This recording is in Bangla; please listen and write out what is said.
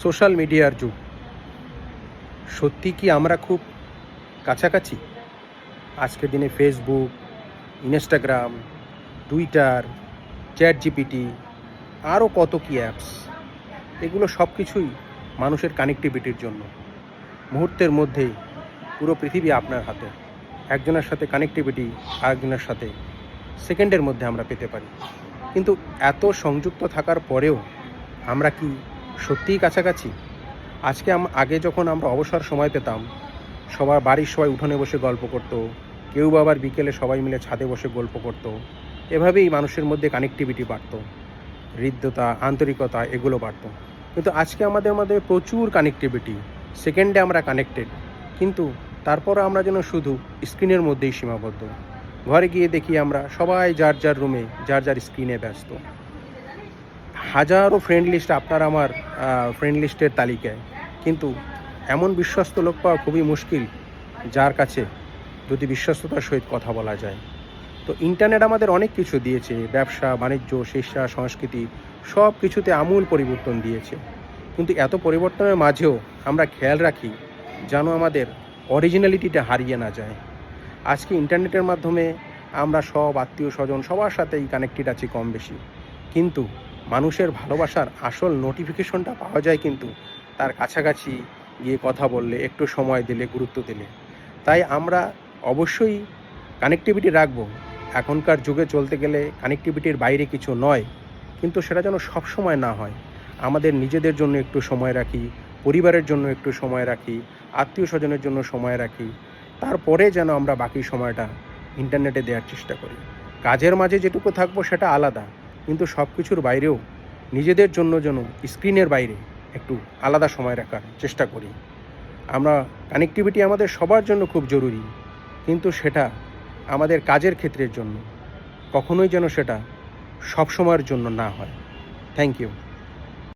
সোশ্যাল মিডিয়ার যুগ। সত্যি কি আমরা খুব কাছাকাছি? আজকের দিনে Facebook, Instagram, Twitter, chat GPT, আরও কত কি অ্যাপস, এগুলো সব কিছুই মানুষের কানেক্টিভিটির জন্য। মুহূর্তের মধ্যেই পুরো পৃথিবী আপনার হাতে। একজনের সাথে কানেক্টিভিটি আরেকজনের সাথে সেকেন্ডের মধ্যে আমরা পেতে পারি। কিন্তু এত সংযুক্ত থাকার পরেও আমরা কি সত্যিই কাছাকাছি? আগে যখন আমরা অবসর সময় পেতাম, সবার বাড়ির সবাই উঠোনে বসে গল্প করতো, কেউ বা আবার বিকেলে সবাই মিলে ছাদে বসে গল্প করতো। এভাবেই মানুষের মধ্যে কানেক্টিভিটি বাড়তো, হৃদ্যতা, আন্তরিকতা এগুলো বাড়তো। কিন্তু আজকে আমাদের মধ্যে প্রচুর কানেক্টিভিটি, সেকেন্ডে আমরা কানেক্টেড, কিন্তু তারপরও আমরা যেন শুধু স্ক্রিনের মধ্যেই সীমাবদ্ধ। ঘরে গিয়ে দেখি আমরা সবাই যার যার রুমে যার যার স্ক্রিনে ব্যস্ত। হাজারো ফ্রেন্ড লিস্ট আপনার আমার ফ্রেন্ড লিস্টের তালিকায়, কিন্তু এমন বিশ্বস্ত লোক পাওয়া খুবই মুশকিল যার কাছে যদি বিশ্বস্ততার সহিত কথা বলা যায়। তো ইন্টারনেট আমাদের অনেক কিছু দিয়েছে, ব্যবসা বাণিজ্য, শিক্ষা, সংস্কৃতি, সব কিছুতে আমূল পরিবর্তন দিয়েছে। কিন্তু এত পরিবর্তনের মাঝেও আমরা খেয়াল রাখি যেন আমাদের অরিজিনালিটিটা হারিয়ে না যায়। আজকে ইন্টারনেটের মাধ্যমে আমরা সব আত্মীয় স্বজন সবার সাথেই কানেক্টেড আছি কম বেশি, কিন্তু মানুষের ভালোবাসার আসল নোটিফিকেশনটা পাওয়া যায় কিন্তু তার কাছাকাছি গিয়ে কথা বললে, একটু সময় দিলে, গুরুত্ব দিলে। তাই আমরা অবশ্যই কানেক্টিভিটি রাখবো। এখনকার যুগে চলতে গেলে কানেক্টিভিটির বাইরে কিছু নয়, কিন্তু সেটা যেন সব সময় না হয়। আমাদের নিজেদের জন্য একটু সময় রাখি, পরিবারের জন্য একটু সময় রাখি, আত্মীয় স্বজনের জন্য সময় রাখি, তারপরে যেন আমরা বাকি সময়টা ইন্টারনেটে দেওয়ার চেষ্টা করি। কাজের মাঝে যেটুকু থাকবো সেটা আলাদা, কিন্তু সব কিছুর বাইরেও নিজেদের জন্য যেন স্ক্রিনের বাইরে একটু আলাদা সময় রাখার চেষ্টা করি। আমরা কানেক্টিভিটি আমাদের সবার জন্য খুব জরুরি, কিন্তু সেটা আমাদের কাজের ক্ষেত্রের জন্য, কখনোই যেন সেটা সব সময়ের জন্য না হয়। Thank you.